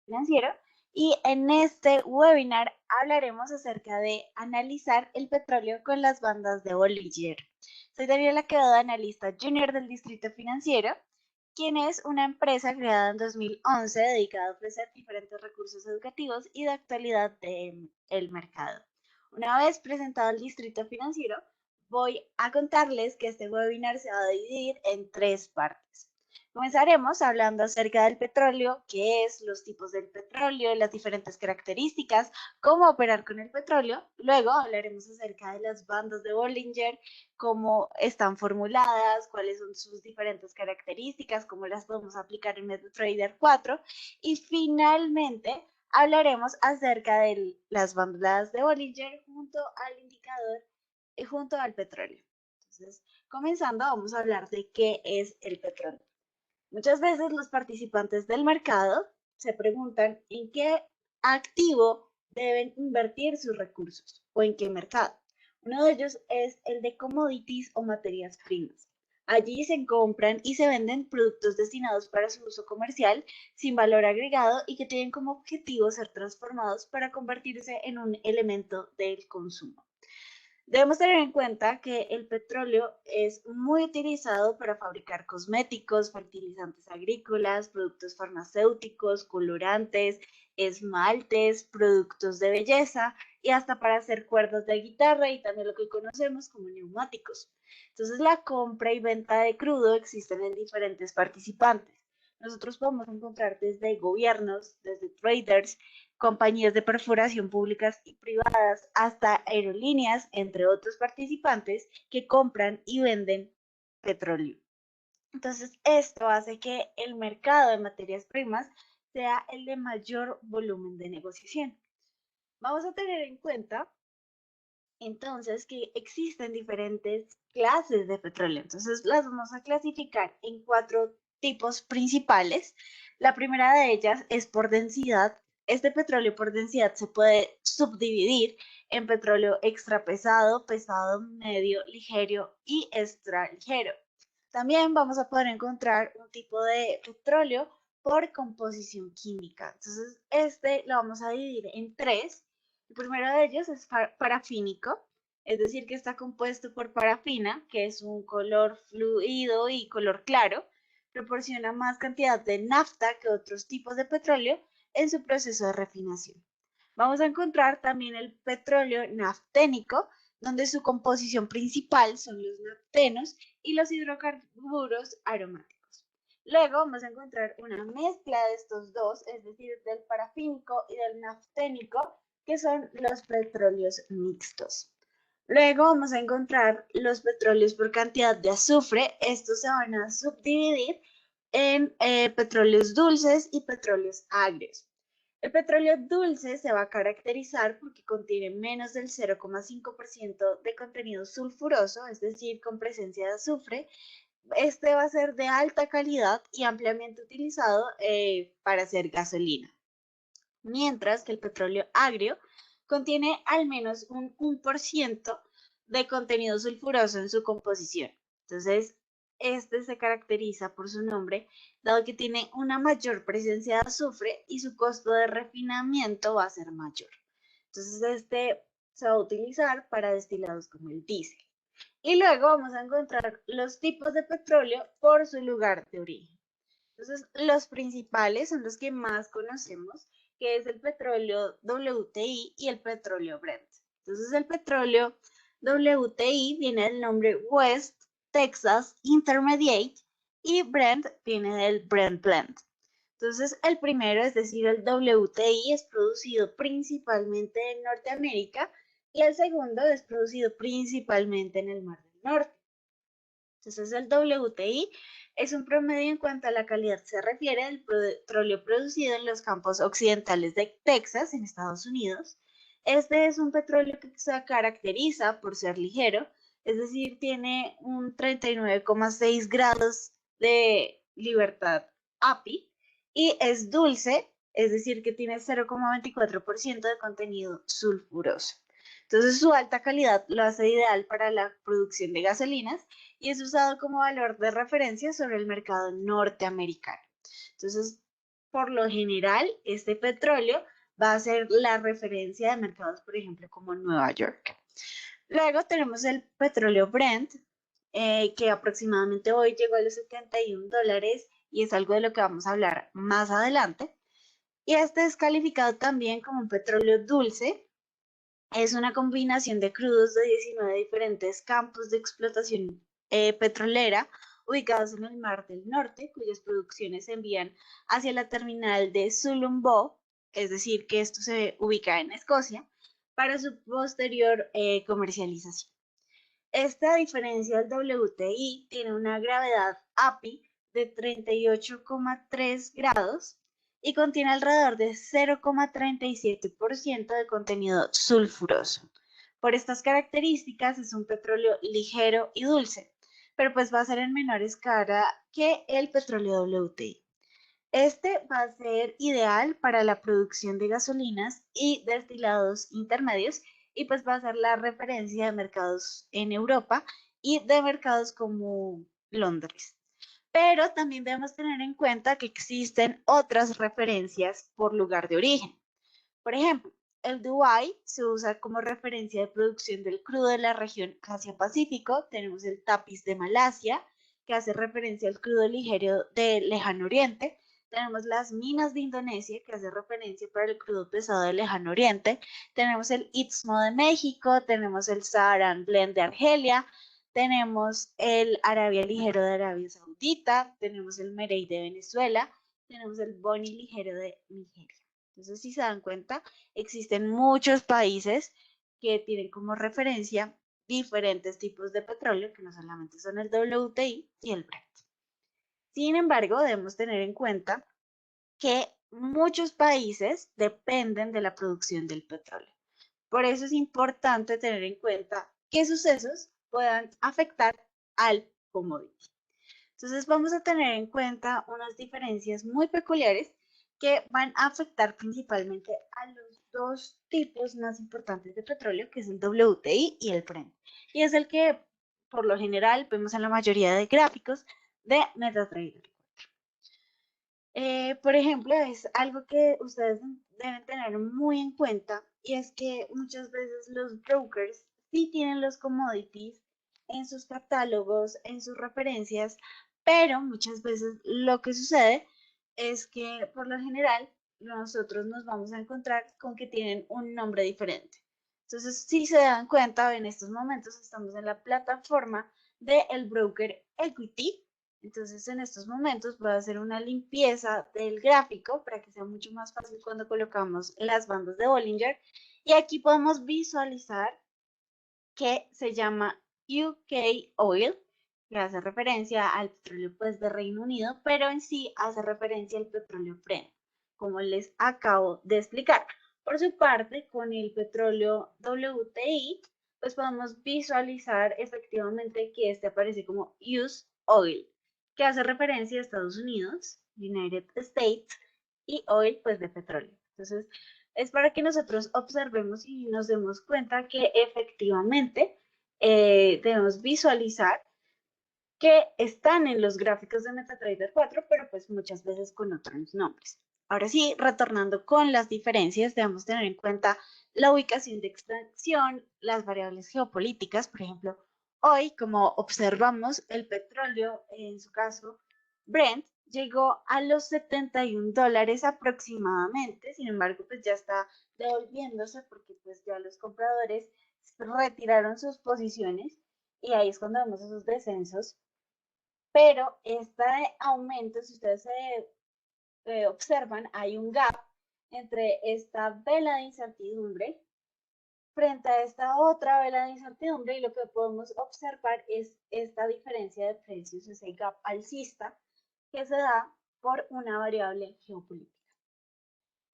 Financiero y en este webinar hablaremos acerca de analizar el petróleo con las bandas de Bollinger. Soy Daniela Quevedo, analista junior del Distrito Financiero, quien es una empresa creada en 2011 dedicada a ofrecer diferentes recursos educativos y de actualidad del mercado. Una vez presentado el Distrito Financiero, voy a contarles que este webinar se va a dividir en tres partes. Comenzaremos hablando acerca del petróleo, qué es, los tipos del petróleo, las diferentes características, cómo operar con el petróleo. Luego hablaremos acerca de las bandas de Bollinger, cómo están formuladas, cuáles son sus diferentes características, cómo las podemos aplicar en MetaTrader 4. Y finalmente hablaremos acerca de las bandas de Bollinger junto al indicador y junto al petróleo. Entonces, comenzando, vamos a hablar de qué es el petróleo. Muchas veces los participantes del mercado se preguntan en qué activo deben invertir sus recursos o en qué mercado. Uno de ellos es el de commodities o materias primas. Allí se compran y se venden productos destinados para su uso comercial sin valor agregado y que tienen como objetivo ser transformados para convertirse en un elemento del consumo. Debemos tener en cuenta que el petróleo es muy utilizado para fabricar cosméticos, fertilizantes agrícolas, productos farmacéuticos, colorantes, esmaltes, productos de belleza y hasta para hacer cuerdas de guitarra y también lo que conocemos como neumáticos. Entonces, la compra y venta de crudo existen en diferentes participantes. Nosotros podemos encontrar desde gobiernos, desde traders, compañías de perforación públicas y privadas, hasta aerolíneas, entre otros participantes que compran y venden petróleo. Entonces, esto hace que el mercado de materias primas sea el de mayor volumen de negociación. Vamos a tener en cuenta entonces que existen diferentes clases de petróleo. Entonces, las vamos a clasificar en cuatro tipos principales. La primera de ellas es por densidad. Este petróleo por densidad se puede subdividir en petróleo extra pesado, pesado, medio, ligero y extra ligero. También vamos a poder encontrar un tipo de petróleo por composición química. Entonces, este lo vamos a dividir en tres. El primero de ellos es parafínico, es decir, que está compuesto por parafina, que es un color fluido y color claro, proporciona más cantidad de nafta que otros tipos de petróleo en su proceso de refinación. Vamos a encontrar también el petróleo nafténico, donde su composición principal son los naftenos y los hidrocarburos aromáticos. Luego vamos a encontrar una mezcla de estos dos, es decir, del parafínico y del nafténico, que son los petróleos mixtos. Luego vamos a encontrar los petróleos por cantidad de azufre. Estos se van a subdividir en petróleos dulces y petróleos agrios. El petróleo dulce se va a caracterizar porque contiene menos del 0,5% de contenido sulfuroso, es decir, con presencia de azufre. Este va a ser de alta calidad y ampliamente utilizado para hacer gasolina. Mientras que el petróleo agrio contiene al menos un 1% de contenido sulfuroso en su composición. Entonces, este se caracteriza por su nombre, dado que tiene una mayor presencia de azufre y su costo de refinamiento va a ser mayor. Entonces, este se va a utilizar para destilados como el diésel. Y luego vamos a encontrar los tipos de petróleo por su lugar de origen. Entonces, los principales son los que más conocemos, que es el petróleo WTI y el petróleo Brent. Entonces, el petróleo WTI viene del nombre West Texas Intermediate y Brent viene del Brent Blend. Entonces, el primero, es decir, el WTI, es producido principalmente en Norteamérica y el segundo es producido principalmente en el Mar del Norte. Entonces, el WTI es un promedio en cuanto a la calidad se refiere del petróleo producido en los campos occidentales de Texas, en Estados Unidos. Este es un petróleo que se caracteriza por ser ligero, es decir, tiene un 39,6 grados de libertad API y es dulce, es decir, que tiene 0,24% de contenido sulfuroso. Entonces, su alta calidad lo hace ideal para la producción de gasolinas y es usado como valor de referencia sobre el mercado norteamericano. Entonces, por lo general, este petróleo va a ser la referencia de mercados, por ejemplo, como Nueva York. Luego tenemos el petróleo Brent, que aproximadamente hoy llegó a los $71 y es algo de lo que vamos a hablar más adelante. Y este es calificado también como un petróleo dulce. Es una combinación de crudos de 19 diferentes campos de explotación petrolera ubicados en el Mar del Norte, cuyas producciones se envían hacia la terminal de Sulumbo, es decir, que esto se ubica en Escocia, para su posterior comercialización. Esta diferencia del WTI tiene una gravedad API de 38,3 grados y contiene alrededor de 0,37% de contenido sulfuroso. Por estas características es un petróleo ligero y dulce, pero pues va a ser en menor escala que el petróleo WTI. Este va a ser ideal para la producción de gasolinas y destilados intermedios y pues va a ser la referencia de mercados en Europa y de mercados como Londres. Pero también debemos tener en cuenta que existen otras referencias por lugar de origen. Por ejemplo, el Dubai se usa como referencia de producción del crudo de la región Asia-Pacífico. Tenemos el Tapiz de Malasia, que hace referencia al crudo ligero del Lejano Oriente. Tenemos las minas de Indonesia, que hace referencia para el crudo pesado del Lejano Oriente. Tenemos el Istmo de México, tenemos el Saharan Blend de Argelia, tenemos el Arabia Ligero de Arabia Saudita, tenemos el Merey de Venezuela, tenemos el Boni Ligero de Nigeria. Entonces, si se dan cuenta, existen muchos países que tienen como referencia diferentes tipos de petróleo, que no solamente son el WTI y el Brent. Sin embargo, debemos tener en cuenta que muchos países dependen de la producción del petróleo. Por eso es importante tener en cuenta qué sucesos puedan afectar al commodity. Entonces vamos a tener en cuenta unas diferencias muy peculiares que van a afectar principalmente a los dos tipos más importantes de petróleo, que es el WTI y el Brent. Y es el que por lo general vemos en la mayoría de gráficos de MetaTrader. Por ejemplo, es algo que ustedes deben tener muy en cuenta y es que muchas veces los brokers sí tienen los commodities en sus catálogos, en sus referencias, pero muchas veces lo que sucede es que por lo general nosotros nos vamos a encontrar con que tienen un nombre diferente. Entonces, si se dan cuenta, en estos momentos estamos en la plataforma del broker Equity. Entonces, en estos momentos voy a hacer una limpieza del gráfico para que sea mucho más fácil cuando colocamos las bandas de Bollinger. Y aquí podemos visualizar que se llama UK Oil, que hace referencia al petróleo pues, de Reino Unido, pero en sí hace referencia al petróleo Brent, como les acabo de explicar. Por su parte, con el petróleo WTI, pues podemos visualizar efectivamente que este aparece como US Oil, que hace referencia a Estados Unidos, United States, y oil, pues de petróleo. Entonces, es para que nosotros observemos y nos demos cuenta que efectivamente debemos visualizar que están en los gráficos de MetaTrader 4, pero pues muchas veces con otros nombres. Ahora sí, retornando con las diferencias, debemos tener en cuenta la ubicación de extracción, las variables geopolíticas, por ejemplo, hoy, como observamos, el petróleo, en su caso, Brent, llegó a los $71 aproximadamente, sin embargo, pues ya está devolviéndose porque pues ya los compradores retiraron sus posiciones y ahí es cuando vemos esos descensos. Pero este aumento, si ustedes observan, hay un gap entre esta vela de incertidumbre frente a esta otra vela de incertidumbre y lo que podemos observar es esta diferencia de precios, ese gap alcista que se da por una variable geopolítica.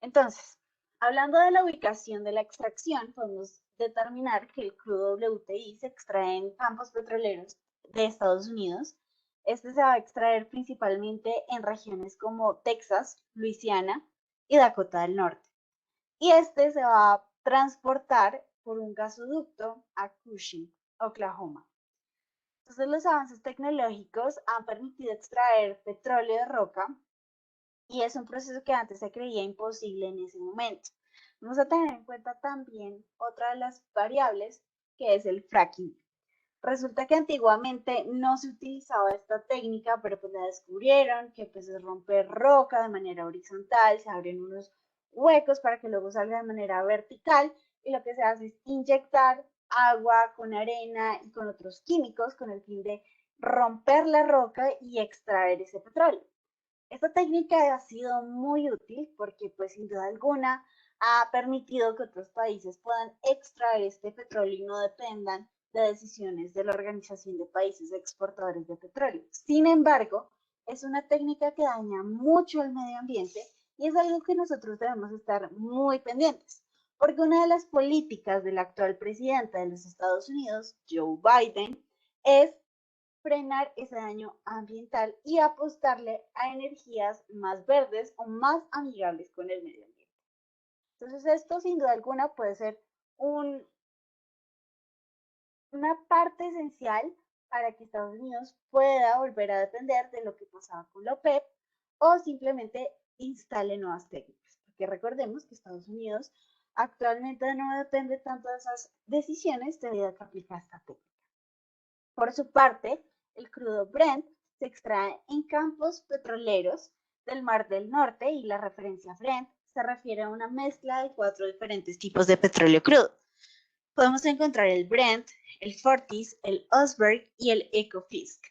Entonces, hablando de la ubicación de la extracción, podemos determinar que el crudo WTI se extrae en campos petroleros de Estados Unidos. Este se va a extraer principalmente en regiones como Texas, Luisiana y Dakota del Norte. Y este se va a transportar por un gasoducto a Cushing, Oklahoma. Entonces, los avances tecnológicos han permitido extraer petróleo de roca y es un proceso que antes se creía imposible en ese momento. Vamos a tener en cuenta también otra de las variables, que es el fracking. Resulta que antiguamente no se utilizaba esta técnica, pero pues la descubrieron, que pues es romper roca de manera horizontal, se abren unos huecos para que luego salga de manera vertical, y lo que se hace es inyectar agua con arena y con otros químicos con el fin de romper la roca y extraer ese petróleo. Esta técnica ha sido muy útil porque pues sin duda alguna ha permitido que otros países puedan extraer este petróleo y no dependan de decisiones de la Organización de Países Exportadores de Petróleo. Sin embargo, es una técnica que daña mucho el medio ambiente y es algo que nosotros debemos estar muy pendientes, porque una de las políticas del actual presidente de los Estados Unidos, Joe Biden, es frenar ese daño ambiental y apostarle a energías más verdes o más amigables con el medio ambiente. Entonces, esto sin duda alguna puede ser un, una parte esencial para que Estados Unidos pueda volver a depender de lo que pasaba con la OPEP o simplemente instale nuevas técnicas. Porque recordemos que Estados Unidos actualmente no depende tanto de esas decisiones debido a que aplica esta técnica. Por su parte, el crudo Brent se extrae en campos petroleros del Mar del Norte y la referencia Brent se refiere a una mezcla de 4 diferentes tipos de petróleo crudo. Podemos encontrar el Brent, el Fortis, el Osberg y el Ecofisk,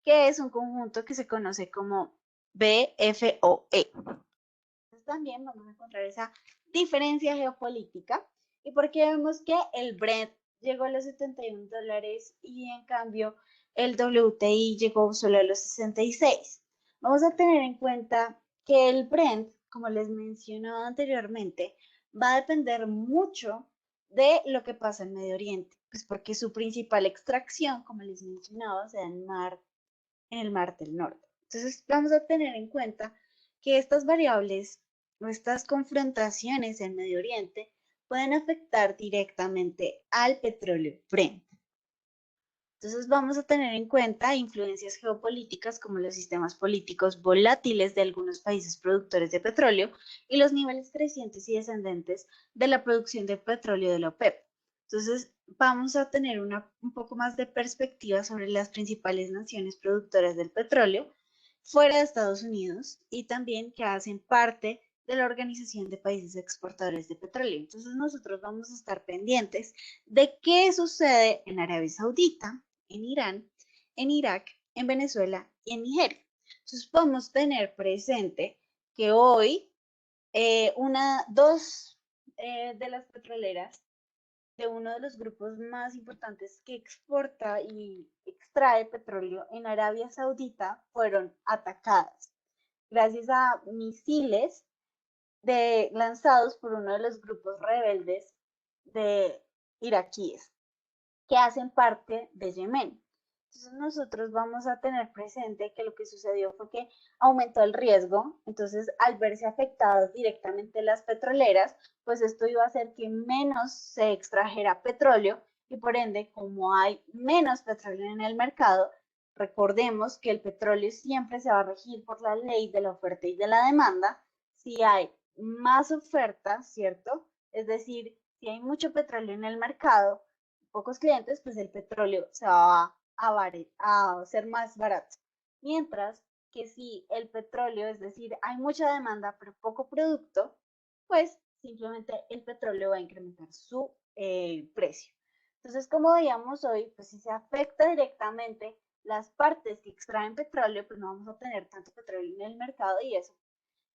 que es un conjunto que se conoce como BFOE. Entonces también vamos a encontrar esa diferencia geopolítica y porque vemos que el Brent llegó a los $71 y en cambio el WTI llegó solo a los 66. Vamos a tener en cuenta que el Brent, como les mencionaba anteriormente, va a depender mucho de lo que pasa en Medio Oriente, pues porque su principal extracción, como les mencionaba, se da en el Mar del Norte. Entonces vamos a tener en cuenta que estas variables o estas confrontaciones en Medio Oriente pueden afectar directamente al petróleo Brent. Entonces vamos a tener en cuenta influencias geopolíticas como los sistemas políticos volátiles de algunos países productores de petróleo y los niveles crecientes y descendentes de la producción de petróleo de la OPEP. Entonces vamos a tener un poco más de perspectiva sobre las principales naciones productoras del petróleo fuera de Estados Unidos y también que hacen parte de la Organización de Países Exportadores de Petróleo. Entonces nosotros vamos a estar pendientes de qué sucede en Arabia Saudita, en Irán, en Irak, en Venezuela y en Nigeria. Entonces podemos tener presente que hoy dos de las petroleras de uno de los grupos más importantes que exporta y extrae petróleo en Arabia Saudita fueron atacadas gracias a misiles lanzados por uno de los grupos rebeldes de iraquíes que hacen parte de Yemen. Entonces nosotros vamos a tener presente que lo que sucedió fue que aumentó el riesgo, entonces al verse afectadas directamente las petroleras, pues esto iba a hacer que menos se extrajera petróleo y por ende, como hay menos petróleo en el mercado, recordemos que el petróleo siempre se va a regir por la ley de la oferta y de la demanda. Si hay más oferta, ¿cierto? Es decir, si hay mucho petróleo en el mercado, pocos clientes, pues el petróleo se va a ser más barato. Mientras que si el petróleo, es decir, hay mucha demanda pero poco producto, pues simplemente el petróleo va a incrementar su precio. Entonces, como veíamos hoy, pues si se afecta directamente las partes que extraen petróleo, pues no vamos a tener tanto petróleo en el mercado y eso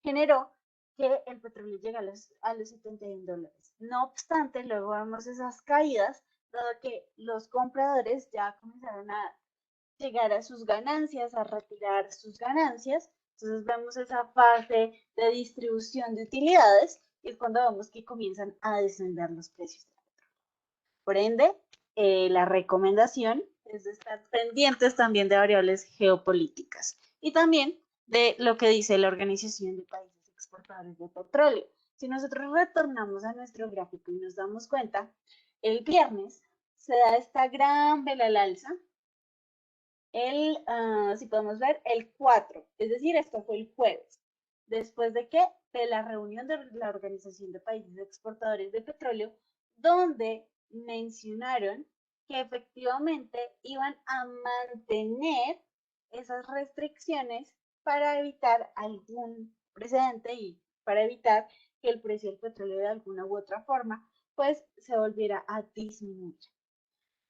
generó que el petróleo llegue a los $71. No obstante, luego vemos esas caídas, dado que los compradores ya comenzaron a llegar a sus ganancias, a retirar sus ganancias. Entonces vemos esa fase de distribución de utilidades y es cuando vemos que comienzan a descender los precios. Por ende, la recomendación es de estar pendientes también de variables geopolíticas y también de lo que dice la Organización de Países Exportadores de Petróleo. Si nosotros retornamos a nuestro gráfico y nos damos cuenta, el viernes se da esta gran vela al alza, si podemos ver, el 4, es decir, esto fue el jueves. ¿Después de qué? De la reunión de la Organización de Países Exportadores de Petróleo, donde mencionaron que efectivamente iban a mantener esas restricciones para evitar algún precedente y para evitar que el precio del petróleo de alguna u otra forma pues se volviera a disminuir.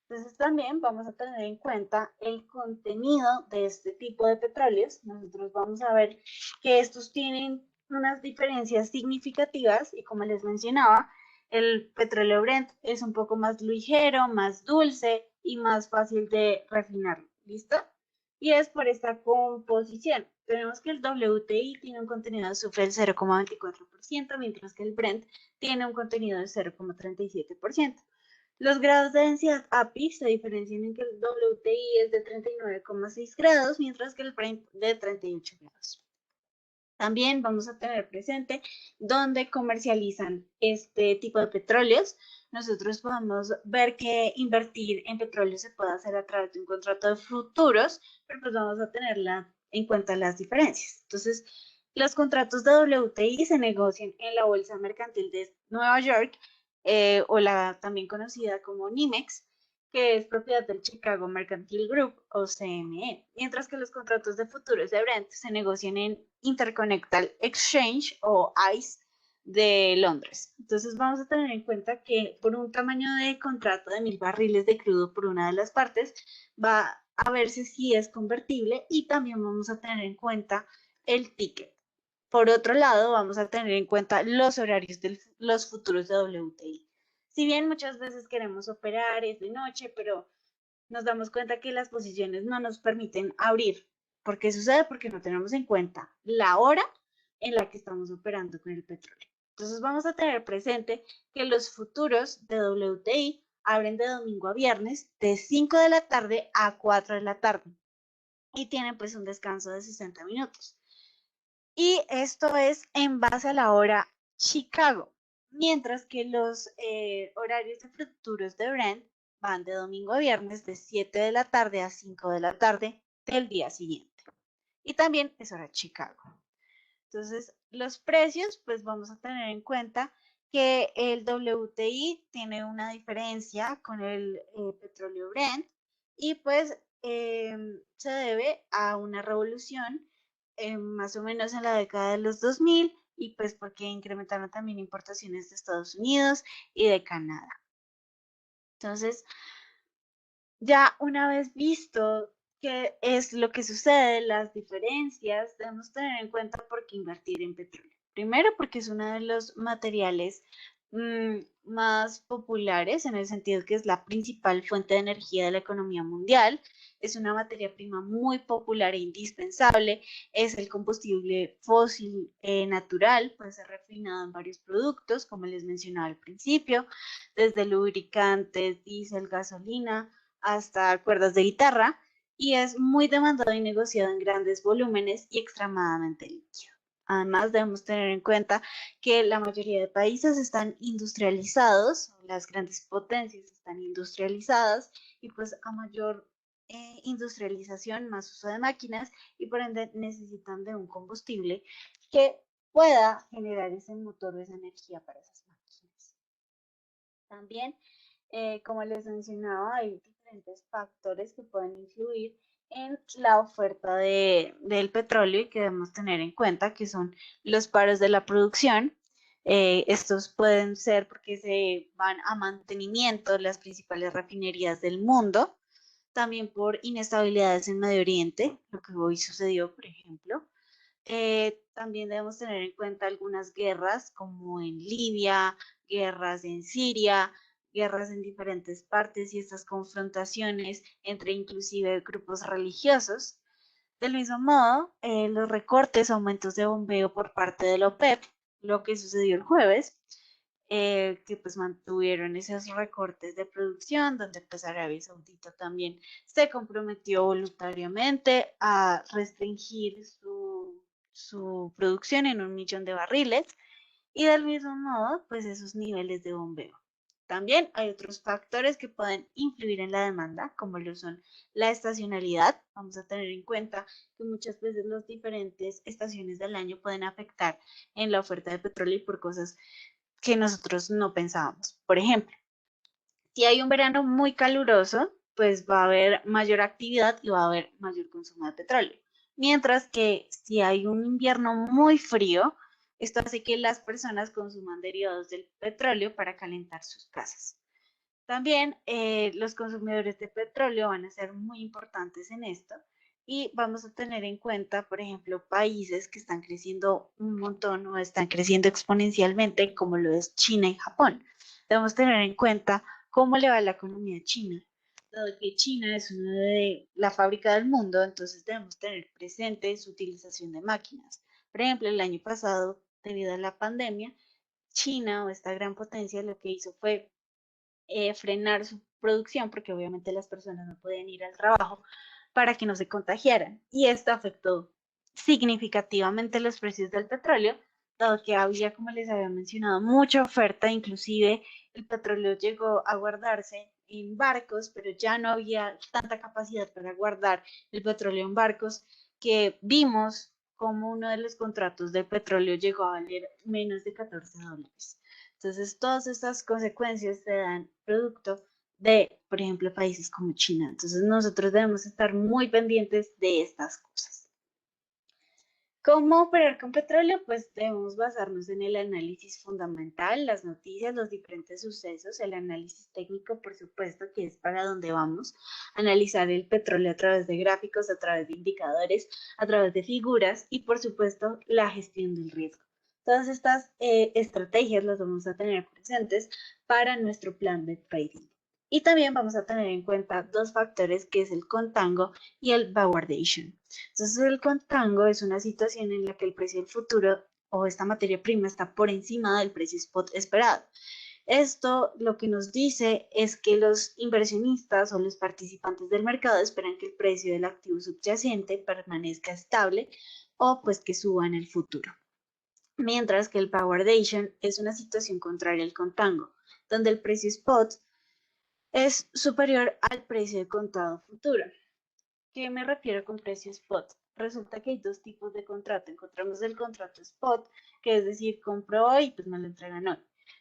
Entonces también vamos a tener en cuenta el contenido de este tipo de petróleos. Nosotros vamos a ver que estos tienen unas diferencias significativas y como les mencionaba, el petróleo Brent es un poco más ligero, más dulce y más fácil de refinar. ¿Listo? Y es por esta composición. Tenemos que el WTI tiene un contenido de azufre del 0,24%, mientras que el Brent tiene un contenido del 0,37%. Los grados de densidad API se diferencian en que el WTI es de 39,6 grados, mientras que el Brent de 38 grados. También vamos a tener presente dónde comercializan este tipo de petróleos. Nosotros podemos ver que invertir en petróleo se puede hacer a través de un contrato de futuros, pero pues vamos a tener en cuenta las diferencias. Entonces, los contratos de WTI se negocian en la Bolsa Mercantil de Nueva York, o la también conocida como NYMEX, que es propiedad del Chicago Mercantile Group o CME, mientras que los contratos de futuros de Brent se negocian en Intercontinental Exchange o ICE de Londres. Entonces vamos a tener en cuenta que por un tamaño de contrato de 1000 barriles de crudo por una de las partes va a verse si es convertible y también vamos a tener en cuenta el ticket. Por otro lado, vamos a tener en cuenta los horarios de los futuros de WTI. Si bien muchas veces queremos operar es de noche, pero nos damos cuenta que las posiciones no nos permiten abrir. ¿Por qué sucede? Porque no tenemos en cuenta la hora en la que estamos operando con el petróleo. Entonces vamos a tener presente que los futuros de WTI abren de domingo a viernes de 5 de la tarde a 4 de la tarde y tienen pues un descanso de 60 minutos. Y esto es en base a la hora Chicago, mientras que los horarios de futuros de Brent van de domingo a viernes de 7 de la tarde a 5 de la tarde del día siguiente. Y también es hora Chicago. Entonces, los precios, pues vamos a tener en cuenta que el WTI tiene una diferencia con el petróleo Brent y pues se debe a una revolución más o menos en la década de los 2000 y pues porque incrementaron también importaciones de Estados Unidos y de Canadá. Entonces, ya una vez visto qué es lo que sucede, las diferencias, debemos tener en cuenta por qué invertir en petróleo. Primero, porque es uno de los materiales más populares en el sentido que es la principal fuente de energía de la economía mundial. Es una materia prima muy popular e indispensable. Es el combustible fósil natural, puede ser refinado en varios productos, como les mencionaba al principio, desde lubricantes, diésel, gasolina hasta cuerdas de guitarra y es muy demandado y negociado en grandes volúmenes y extremadamente líquido. Además, debemos tener en cuenta que la mayoría de países están industrializados, las grandes potencias están industrializadas y pues a mayor industrialización, más uso de máquinas y por ende necesitan de un combustible que pueda generar ese motor o esa energía para esas máquinas. También como les mencionaba, hay diferentes factores que pueden influir en la oferta del petróleo y que debemos tener en cuenta, que son los paros de la producción. Estos pueden ser porque se van a mantenimiento de las principales refinerías del mundo, también por inestabilidades en Medio Oriente, lo que hoy sucedió, por ejemplo. También debemos tener en cuenta algunas guerras como en Libia, guerras en Siria, guerras en diferentes partes y estas confrontaciones entre inclusive grupos religiosos. Del mismo modo, los recortes, aumentos de bombeo por parte de la OPEP, lo que sucedió el jueves, que pues mantuvieron esos recortes de producción, donde pues Arabia Saudita también se comprometió voluntariamente a restringir su producción en 1 millón de barriles y del mismo modo pues esos niveles de bombeo. También hay otros factores que pueden influir en la demanda, como lo son la estacionalidad. Vamos a tener en cuenta que muchas veces las diferentes estaciones del año pueden afectar en la oferta de petróleo y por cosas que nosotros no pensábamos. Por ejemplo, si hay un verano muy caluroso, pues va a haber mayor actividad y va a haber mayor consumo de petróleo. Mientras que si hay un invierno muy frío, esto hace que las personas consuman derivados del petróleo para calentar sus casas. También los consumidores de petróleo van a ser muy importantes en esto y vamos a tener en cuenta, por ejemplo, países que están creciendo un montón o están creciendo exponencialmente, como lo es China y Japón. Debemos tener en cuenta cómo le va a la economía a China. Dado que China es una de la fábrica del mundo, entonces debemos tener presente su utilización de máquinas. Por ejemplo, el año pasado, debido a la pandemia, China o esta gran potencia lo que hizo fue frenar su producción porque obviamente las personas no podían ir al trabajo para que no se contagiaran. Y esto afectó significativamente los precios del petróleo, dado que había, como les había mencionado, mucha oferta, inclusive el petróleo llegó a guardarse en barcos, pero ya no había tanta capacidad para guardar el petróleo en barcos que vimos como uno de los contratos de petróleo llegó a valer menos de $14. Entonces, todas estas consecuencias se dan producto de, por ejemplo, países como China. Entonces, nosotros debemos estar muy pendientes de estas cosas. ¿Cómo operar con petróleo? Pues debemos basarnos en el análisis fundamental, las noticias, los diferentes sucesos, el análisis técnico, por supuesto, que es para donde vamos, analizar el petróleo a través de gráficos, a través de indicadores, a través de figuras y, por supuesto, la gestión del riesgo. Todas estas estrategias las vamos a tener presentes para nuestro plan de trading. Y también vamos a tener en cuenta dos factores que es el contango y el backwardation. Entonces el contango es una situación en la que el precio del futuro o esta materia prima está por encima del precio spot esperado. Esto lo que nos dice es que los inversionistas o los participantes del mercado esperan que el precio del activo subyacente permanezca estable o pues que suba en el futuro. Mientras que el backwardation es una situación contraria al contango, donde el precio spot es superior al precio de contado futuro. ¿Qué me refiero con precio spot? Resulta que hay dos tipos de contrato. Encontramos el contrato spot, que es decir, compro hoy y pues me lo entregan hoy.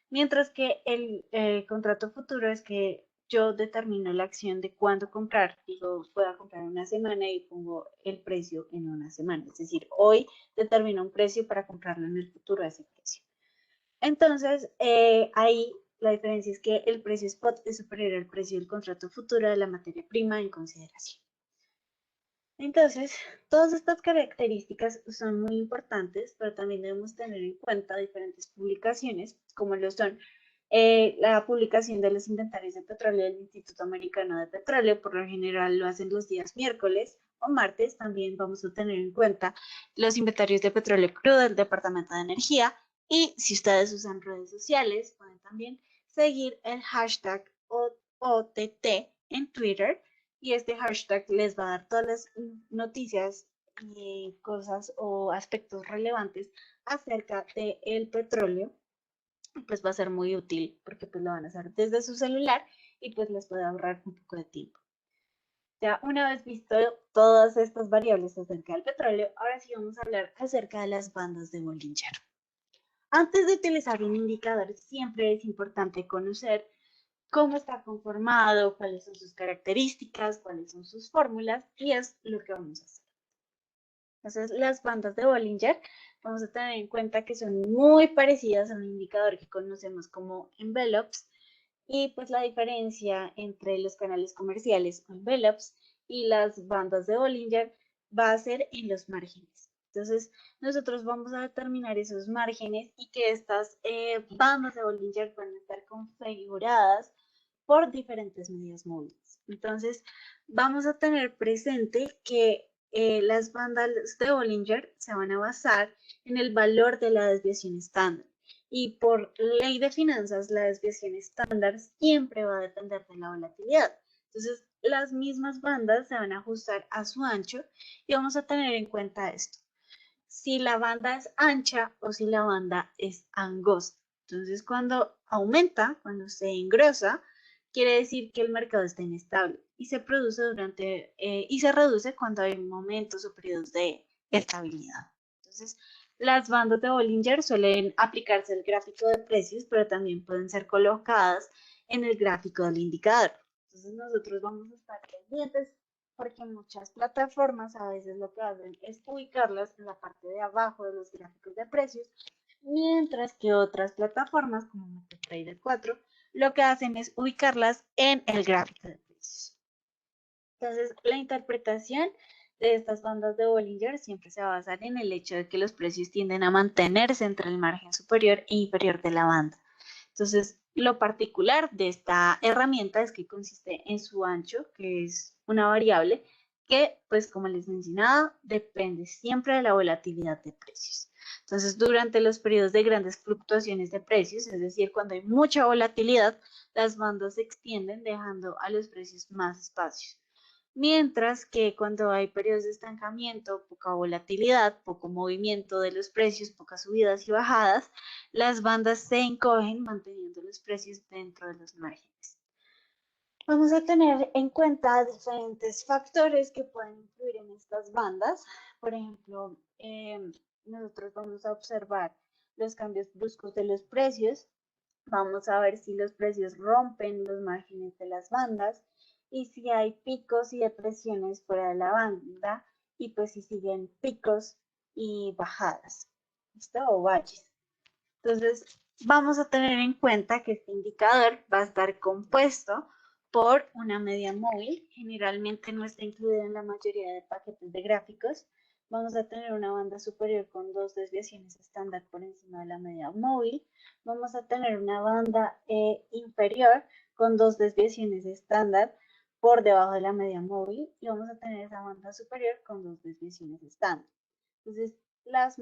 Mientras que el contrato futuro es que yo determino la acción de cuándo comprar. Digo, puedo comprar una semana y pongo el precio en una semana. Es decir, hoy determino un precio para comprarlo en el futuro a ese precio. Entonces, ahí la diferencia es que el precio spot es superior al precio del contrato futuro de la materia prima en consideración. Entonces, todas estas características son muy importantes, pero también debemos tener en cuenta diferentes publicaciones, como lo son la publicación de los inventarios de petróleo del Instituto Americano de Petróleo, por lo general lo hacen los días miércoles o martes. También vamos a tener en cuenta los inventarios de petróleo crudo del Departamento de Energía. Y si ustedes usan redes sociales, pueden también seguir el hashtag OTT en Twitter y este hashtag les va a dar todas las noticias y cosas o aspectos relevantes acerca del petróleo. Pues va a ser muy útil porque pues lo van a hacer desde su celular y pues les puede ahorrar un poco de tiempo. Ya una vez visto todas estas variables acerca del petróleo, ahora sí vamos a hablar acerca de las bandas de Bollinger. Antes de utilizar un indicador, siempre es importante conocer cómo está conformado, cuáles son sus características, cuáles son sus fórmulas, y es lo que vamos a hacer. Entonces, las bandas de Bollinger, vamos a tener en cuenta que son muy parecidas a un indicador que conocemos como envelopes, y pues la diferencia entre los canales comerciales o envelopes y las bandas de Bollinger va a ser en los márgenes. Entonces, nosotros vamos a determinar esos márgenes y que estas bandas de Bollinger pueden estar configuradas por diferentes medidas móviles. Entonces, vamos a tener presente que las bandas de Bollinger se van a basar en el valor de la desviación estándar. Y por ley de finanzas, la desviación estándar siempre va a depender de la volatilidad. Entonces, las mismas bandas se van a ajustar a su ancho y vamos a tener en cuenta esto. Si la banda es ancha o si la banda es angosta. Entonces, cuando aumenta, cuando se engrosa, quiere decir que el mercado está inestable y se produce y se reduce cuando hay momentos o periodos de estabilidad. Entonces, las bandas de Bollinger suelen aplicarse al gráfico de precios, pero también pueden ser colocadas en el gráfico del indicador. Entonces, nosotros vamos a estar pendientes porque muchas plataformas a veces lo que hacen es ubicarlas en la parte de abajo de los gráficos de precios, mientras que otras plataformas como MetaTrader 4 lo que hacen es ubicarlas en el gráfico de precios. Entonces, la interpretación de estas bandas de Bollinger siempre se va a basar en el hecho de que los precios tienden a mantenerse entre el margen superior e inferior de la banda. Entonces, lo particular de esta herramienta es que consiste en su ancho, que es una variable que, pues como les mencionaba, depende siempre de la volatilidad de precios. Entonces, durante los periodos de grandes fluctuaciones de precios, es decir, cuando hay mucha volatilidad, las bandas se extienden dejando a los precios más espacios. Mientras que cuando hay periodos de estancamiento, poca volatilidad, poco movimiento de los precios, pocas subidas y bajadas, las bandas se encogen manteniendo los precios dentro de los márgenes. Vamos a tener en cuenta diferentes factores que pueden influir en estas bandas. Por ejemplo, nosotros vamos a observar los cambios bruscos de los precios. Vamos a ver si los precios rompen los márgenes de las bandas y si hay picos y depresiones fuera de la banda y pues si siguen picos y bajadas, ¿listo? O valles. Entonces, vamos a tener en cuenta que este indicador va a estar compuesto por una media móvil. Generalmente no está incluida en la mayoría de paquetes de gráficos. Vamos a tener una banda superior con 2 desviaciones estándar por encima de la media móvil. Vamos a tener una banda inferior con 2 desviaciones estándar por debajo de la media móvil. Y vamos a tener esa banda superior con 2 desviaciones estándar. Entonces, las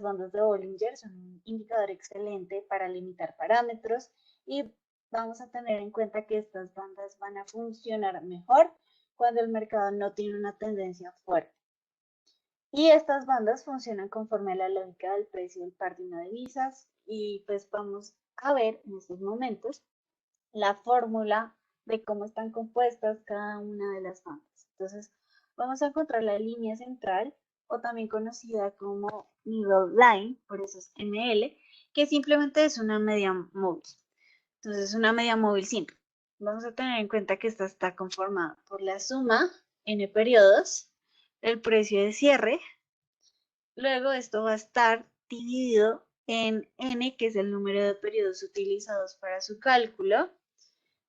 bandas de Bollinger son un indicador excelente para limitar parámetros y vamos a tener en cuenta que estas bandas van a funcionar mejor cuando el mercado no tiene una tendencia fuerte. Y estas bandas funcionan conforme a la lógica del precio del par de una divisas y pues vamos a ver en estos momentos la fórmula de cómo están compuestas cada una de las bandas. Entonces, vamos a encontrar la línea central o también conocida como middle line, por eso es ML, que simplemente es una media móvil. Entonces, una media móvil simple. Vamos a tener en cuenta que esta está conformada por la suma n periodos, el precio de cierre, luego esto va a estar dividido en n, que es el número de periodos utilizados para su cálculo,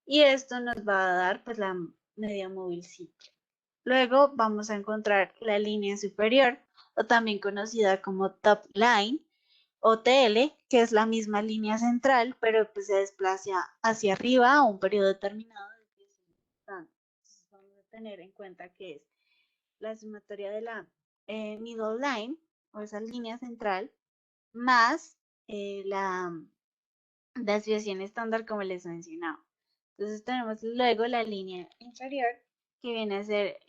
y esto nos va a dar pues la media móvil simple. Luego vamos a encontrar la línea superior o también conocida como top line o TL, que es la misma línea central, pero pues se desplaza hacia arriba a un periodo determinado. Entonces vamos a tener en cuenta que es la sumatoria de la middle line o esa línea central más la desviación estándar como les mencionaba. Entonces tenemos luego la línea inferior que viene a ser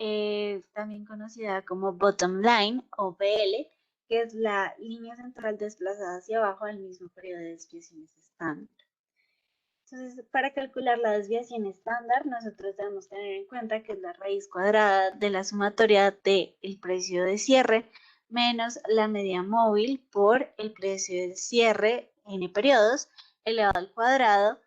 también conocida como bottom line o BL, que es la línea central desplazada hacia abajo al mismo periodo de desviaciones estándar. Entonces, para calcular la desviación estándar, nosotros debemos tener en cuenta que es la raíz cuadrada de la sumatoria del precio de cierre menos la media móvil por el precio del cierre n periodos elevado al cuadrado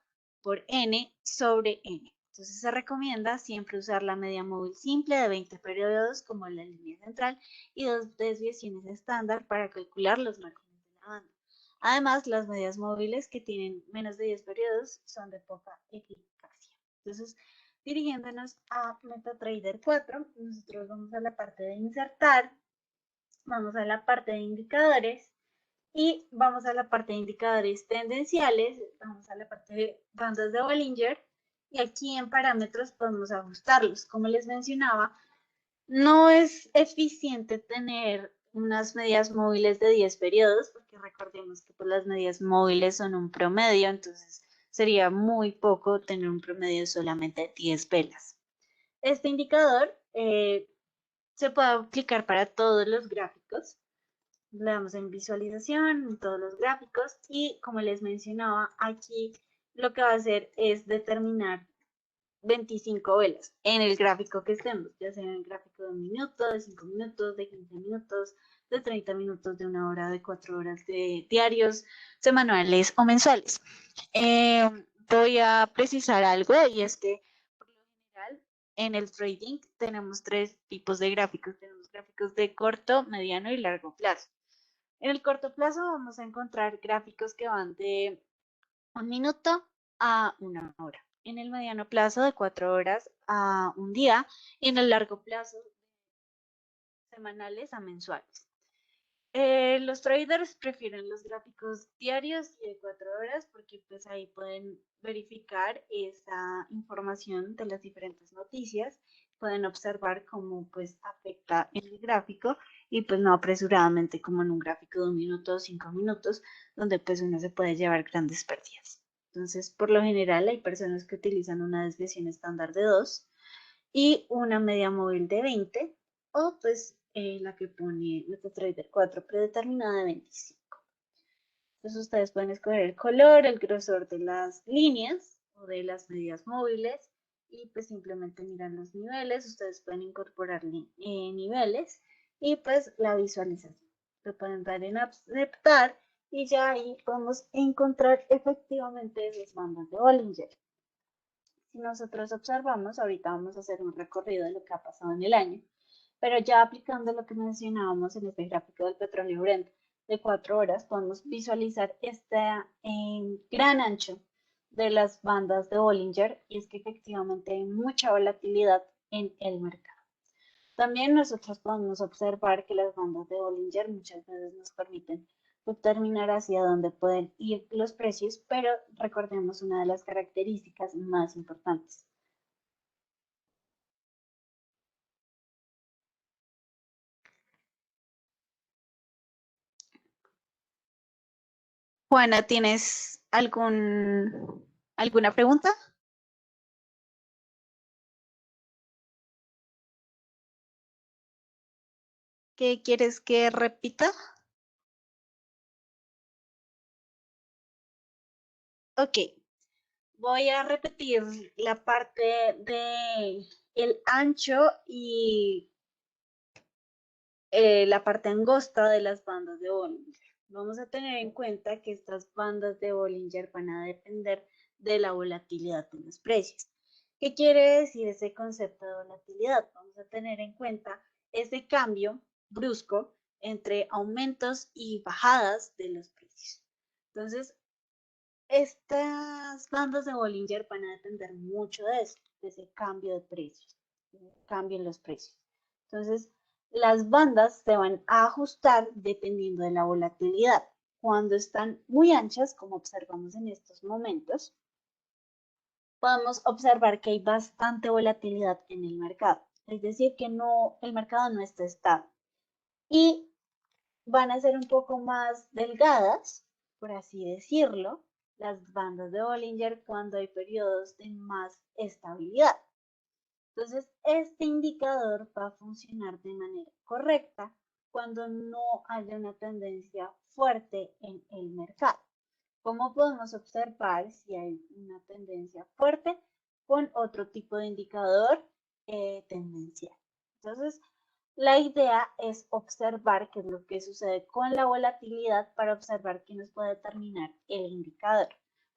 por n sobre n. Entonces se recomienda siempre usar la media móvil simple de 20 periodos como la línea central y 2 desviaciones estándar para calcular los márgenes de la banda. Además, las medias móviles que tienen menos de 10 periodos son de poca eficacia. Entonces, dirigiéndonos a MetaTrader 4, nosotros vamos a la parte de insertar, vamos a la parte de indicadores y vamos a la parte de indicadores tendenciales, vamos a la parte de bandas de Bollinger y aquí en parámetros podemos ajustarlos. Como les mencionaba, no es eficiente tener unas medias móviles de 10 periodos, porque recordemos que pues, las medias móviles son un promedio, entonces sería muy poco tener un promedio solamente de 10 velas. Este indicador se puede aplicar para todos los gráficos. Le damos en visualización, en todos los gráficos y como les mencionaba, aquí lo que va a hacer es determinar 25 velas en el gráfico que estemos, ya sea en el gráfico de 1 minuto, de 5 minutos, de 15 minutos, de 30 minutos, de 1 hora, de 4 horas, de diarios, semanales o mensuales. Voy a precisar algo y es que por lo general en el trading tenemos tres tipos de gráficos. Tenemos gráficos de corto, mediano y largo plazo. En el corto plazo vamos a encontrar gráficos que van de 1 minuto a 1 hora. En el mediano plazo de 4 horas a un día y en el largo plazo semanales a mensuales. Los traders prefieren los gráficos diarios y de 4 horas porque pues ahí pueden verificar esa información de las diferentes noticias, pueden observar cómo pues afecta el gráfico y pues no apresuradamente como en un gráfico de 1 minuto o 5 minutos donde pues uno se puede llevar grandes pérdidas. Entonces, por lo general hay personas que utilizan una desviación estándar de 2 y una media móvil de 20 o pues la que pone MetaTrader 4 predeterminada de 25. Entonces ustedes pueden escoger el color, el grosor de las líneas o de las medidas móviles y pues simplemente miran los niveles. Ustedes pueden incorporar niveles y pues la visualización. Lo pueden dar en aceptar y ya ahí podemos encontrar efectivamente esas bandas de Bollinger. Si nosotros observamos, ahorita vamos a hacer un recorrido de lo que ha pasado en el año, pero ya aplicando lo que mencionábamos en este gráfico del petróleo Brent de 4 horas, podemos visualizar este gran ancho de las bandas de Bollinger y es que efectivamente hay mucha volatilidad en el mercado. También nosotros podemos observar que las bandas de Bollinger muchas veces nos permiten determinar hacia dónde pueden ir los precios, pero recordemos una de las características más importantes. Juana, ¿tienes alguna pregunta? ¿Qué quieres que repita? Ok, voy a repetir la parte de el ancho y la parte angosta de las bandas de Bollinger. Vamos a tener en cuenta que estas bandas de Bollinger van a depender de la volatilidad de los precios. ¿Qué quiere decir ese concepto de volatilidad? Vamos a tener en cuenta ese cambio brusco entre aumentos y bajadas de los precios. Entonces, estas bandas de Bollinger van a depender mucho de eso, de ese cambio de precios, cambio en los precios. Entonces, las bandas se van a ajustar dependiendo de la volatilidad. Cuando están muy anchas, como observamos en estos momentos, podemos observar que hay bastante volatilidad en el mercado. Es decir, que no, el mercado no está estable. Y van a ser un poco más delgadas, por así decirlo, las bandas de Bollinger cuando hay periodos de más estabilidad. Entonces, este indicador va a funcionar de manera correcta cuando no haya una tendencia fuerte en el mercado. ¿Cómo podemos observar si hay una tendencia fuerte con otro tipo de indicador tendencial? Entonces, la idea es observar qué es lo que sucede con la volatilidad para observar qué nos puede determinar el indicador.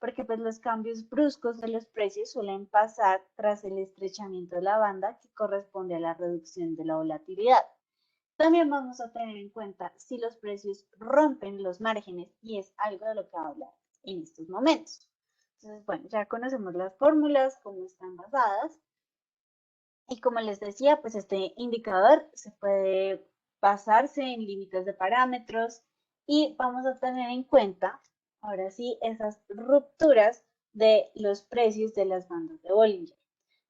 Porque pues los cambios bruscos de los precios suelen pasar tras el estrechamiento de la banda que corresponde a la reducción de la volatilidad. También vamos a tener en cuenta si los precios rompen los márgenes y es algo de lo que va a hablar en estos momentos. Entonces, bueno, ya conocemos las fórmulas, cómo están basadas. Y como les decía, pues este indicador se puede basarse en límites de parámetros y vamos a tener en cuenta, ahora sí, esas rupturas de los precios de las bandas de Bollinger.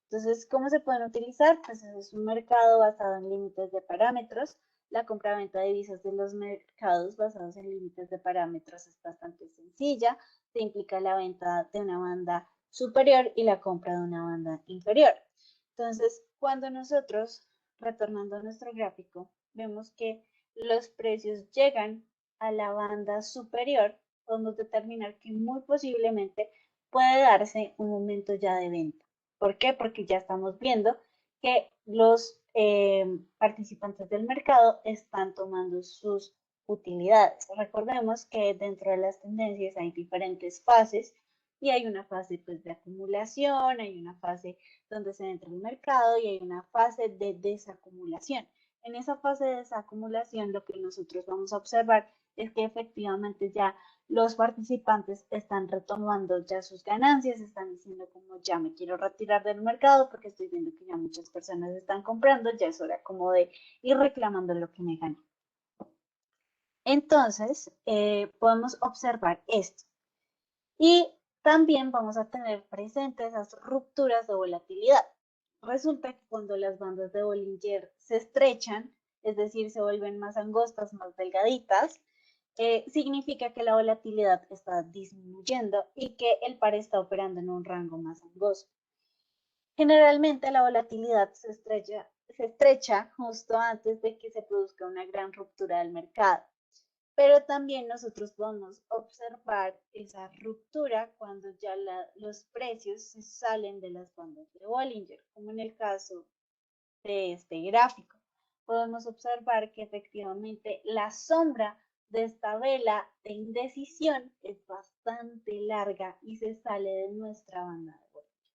Entonces, ¿cómo se pueden utilizar? Pues es un mercado basado en límites de parámetros. La compra-venta de divisas de los mercados basados en límites de parámetros es bastante sencilla. Se implica la venta de una banda superior y la compra de una banda inferior. Entonces, cuando nosotros, retornando a nuestro gráfico, vemos que los precios llegan a la banda superior, podemos determinar que muy posiblemente puede darse un momento ya de venta. ¿Por qué? Porque ya estamos viendo que los participantes del mercado están tomando sus utilidades. Recordemos que dentro de las tendencias hay diferentes fases y hay una fase pues, de acumulación, hay una fase donde se entra el mercado y hay una fase de desacumulación. En esa fase de desacumulación lo que nosotros vamos a observar es que efectivamente ya los participantes están retomando ya sus ganancias, están diciendo como ya me quiero retirar del mercado porque estoy viendo que ya muchas personas están comprando, ya es hora como de ir reclamando lo que me gané. Entonces, podemos observar esto. Y también vamos a tener presentes esas rupturas de volatilidad. Resulta que cuando las bandas de Bollinger se estrechan, es decir, se vuelven más angostas, más delgaditas, significa que la volatilidad está disminuyendo y que el par está operando en un rango más angosto. Generalmente la volatilidad se estrecha justo antes de que se produzca una gran ruptura del mercado. Pero también nosotros podemos observar esa ruptura cuando ya los precios se salen de las bandas de Bollinger, como en el caso de este gráfico. Podemos observar que efectivamente la sombra de esta vela de indecisión es bastante larga y se sale de nuestra banda de Bollinger.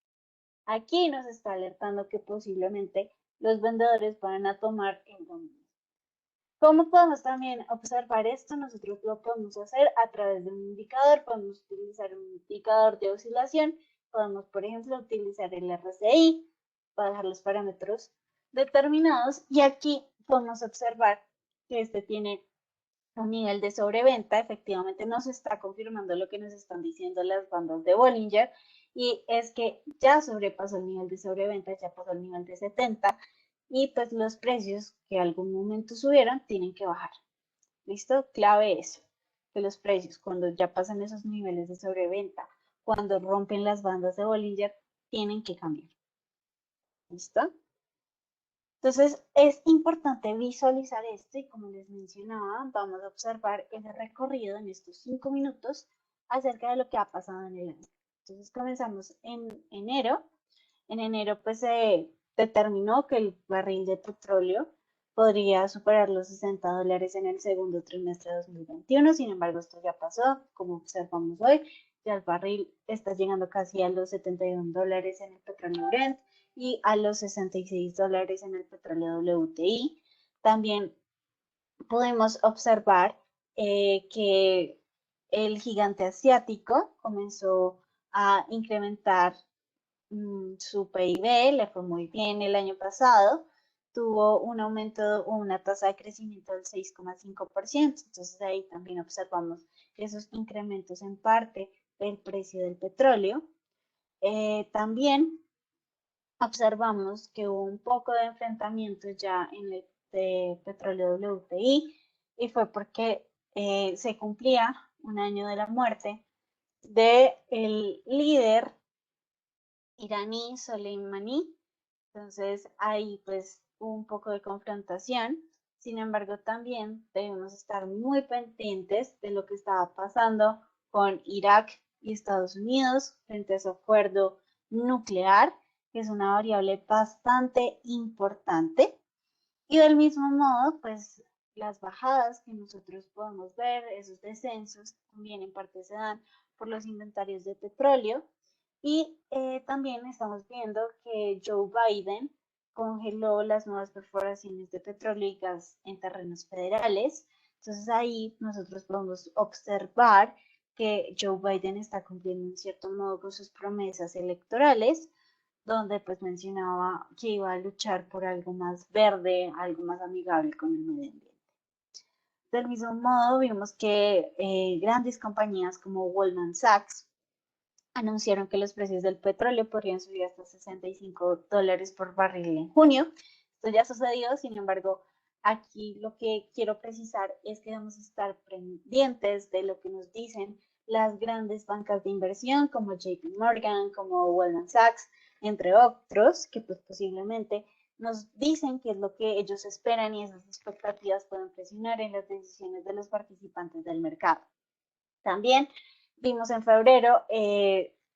Aquí nos está alertando que posiblemente los vendedores van a tomar el dominio. ¿Cómo podemos también observar esto? Nosotros lo podemos hacer a través de un indicador, podemos utilizar un indicador de oscilación, podemos, por ejemplo, utilizar el RSI para dejar los parámetros determinados y aquí podemos observar que este tiene un nivel de sobreventa, efectivamente nos está confirmando lo que nos están diciendo las bandas de Bollinger y es que ya sobrepasó el nivel de sobreventa, ya pasó el nivel de 70 y pues los precios que algún momento subieron tienen que bajar. ¿Listo? Clave eso, que los precios cuando ya pasan esos niveles de sobreventa, cuando rompen las bandas de Bollinger, tienen que cambiar. ¿Listo? Entonces es importante visualizar esto y como les mencionaba, vamos a observar el recorrido en estos 5 minutos acerca de lo que ha pasado en el año. Entonces comenzamos en enero. En enero pues se determinó que el barril de petróleo podría superar los $60 en el segundo trimestre de 2021. Sin embargo, esto ya pasó, como observamos hoy. Ya el barril está llegando casi a los $71 en el petróleo Brent y a los $66 en el petróleo WTI. También podemos observar que el gigante asiático comenzó a incrementar su PIB, le fue muy bien el año pasado, tuvo un aumento o una tasa de crecimiento del 6,5%. Entonces ahí también observamos esos incrementos en parte del precio del petróleo. También observamos que hubo un poco de enfrentamiento ya en el de petróleo WTI y fue porque se cumplía un año de la muerte del líder iraní Soleimani. Entonces ahí pues hubo un poco de confrontación. Sin embargo, también debemos estar muy pendientes de lo que estaba pasando con Irak y Estados Unidos frente a su acuerdo nuclear, que es una variable bastante importante. Y del mismo modo, pues las bajadas que nosotros podemos ver, esos descensos, también en parte se dan por los inventarios de petróleo. Y también estamos viendo que Joe Biden congeló las nuevas perforaciones de petróleo y gas en terrenos federales. Entonces ahí nosotros podemos observar que Joe Biden está cumpliendo en cierto modo con sus promesas electorales, donde pues mencionaba que iba a luchar por algo más verde, algo más amigable con el medio ambiente. Del mismo modo, vimos que grandes compañías como Goldman Sachs anunciaron que los precios del petróleo podrían subir hasta $65 por barril en junio. Esto ya sucedió, sin embargo, aquí lo que quiero precisar es que debemos estar pendientes de lo que nos dicen las grandes bancas de inversión como JP Morgan, como Goldman Sachs, entre otros, que pues posiblemente nos dicen qué es lo que ellos esperan y esas expectativas pueden presionar en las decisiones de los participantes del mercado. También vimos en febrero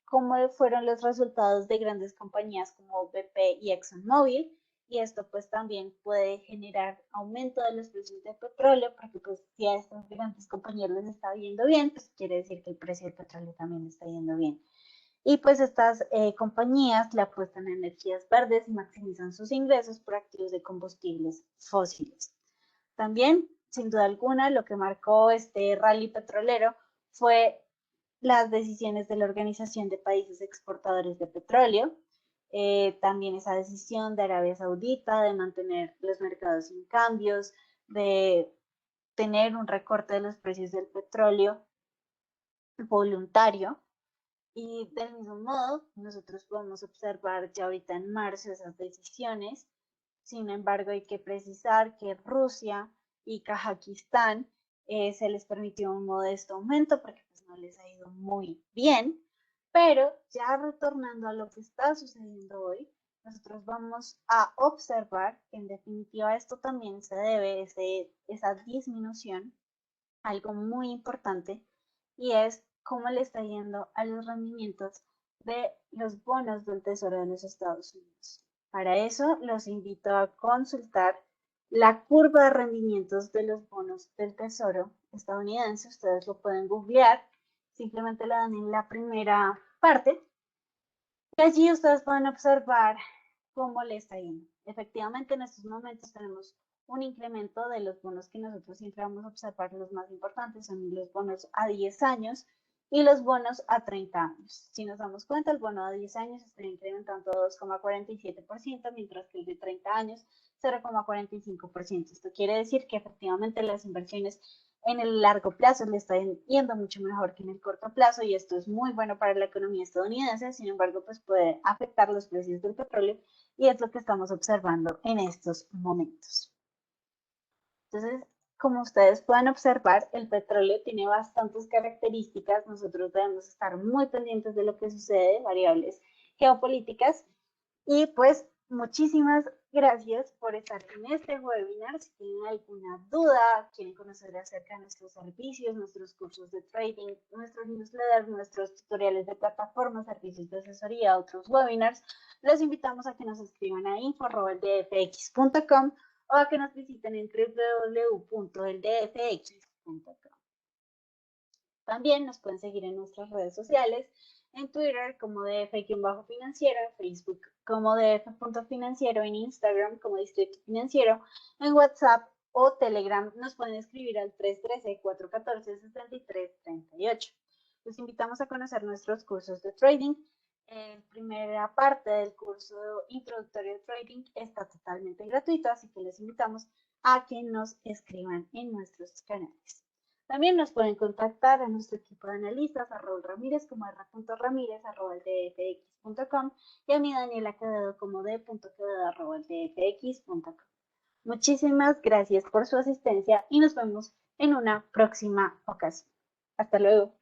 cómo fueron los resultados de grandes compañías como BP y ExxonMobil, y esto pues también puede generar aumento de los precios del petróleo, porque pues si a estas grandes compañías les está yendo bien, pues quiere decir que el precio del petróleo también está yendo bien. Y pues estas compañías le apuestan a energías verdes y maximizan sus ingresos por activos de combustibles fósiles. También, sin duda alguna, lo que marcó este rally petrolero fue las decisiones de la Organización de Países Exportadores de Petróleo, también esa decisión de Arabia Saudita de mantener los mercados sin cambios, de tener un recorte de los precios del petróleo voluntario. Y del mismo modo, nosotros podemos observar ya ahorita en marzo esas decisiones. Sin embargo, hay que precisar que Rusia y Kazajistán se les permitió un modesto aumento porque pues, no les ha ido muy bien. Pero ya retornando a lo que está sucediendo hoy, nosotros vamos a observar que en definitiva esto también se debe, esa disminución, a algo muy importante, y es cómo le está yendo a los rendimientos de los bonos del Tesoro de los Estados Unidos. Para eso los invito a consultar la curva de rendimientos de los bonos del Tesoro estadounidense. Ustedes lo pueden googlear, simplemente le dan en la primera parte y allí ustedes pueden observar cómo le está yendo. Efectivamente, en estos momentos tenemos un incremento de los bonos que nosotros siempre vamos a observar. Los más importantes son los bonos a 10 años y los bonos a 30 años. Si nos damos cuenta, el bono a 10 años está incrementando 2,47%, mientras que el de 30 años 0,45%. Esto quiere decir que efectivamente las inversiones en el largo plazo le están yendo mucho mejor que en el corto plazo, y esto es muy bueno para la economía estadounidense. Sin embargo, pues puede afectar los precios del petróleo, y es lo que estamos observando en estos momentos. Entonces, como ustedes pueden observar, el petróleo tiene bastantes características. Nosotros debemos estar muy pendientes de lo que sucede, variables geopolíticas. Y pues muchísimas gracias por estar en este webinar. Si tienen alguna duda, quieren conocer acerca de nuestros servicios, nuestros cursos de trading, nuestros newsletters, nuestros tutoriales de plataforma, servicios de asesoría, otros webinars, los invitamos a que nos escriban a info@eldfx.com o a que nos visiten en www.eldfx.com. También nos pueden seguir en nuestras redes sociales, en Twitter como DF-financiero, en Facebook como DF.financiero, en Instagram como Distrito Financiero, en WhatsApp o Telegram nos pueden escribir al 313-414-6338. Los invitamos a conocer nuestros cursos de trading. La primera parte del curso introductorio de trading está totalmente gratuito, así que les invitamos a que nos escriban en nuestros canales. También nos pueden contactar a nuestro equipo de analistas, a Raúl Ramírez como r.ramírez@eldfx.com y a mí Daniela Quevedo como d.quevedo@eldfx.com. Muchísimas gracias por su asistencia y nos vemos en una próxima ocasión. Hasta luego.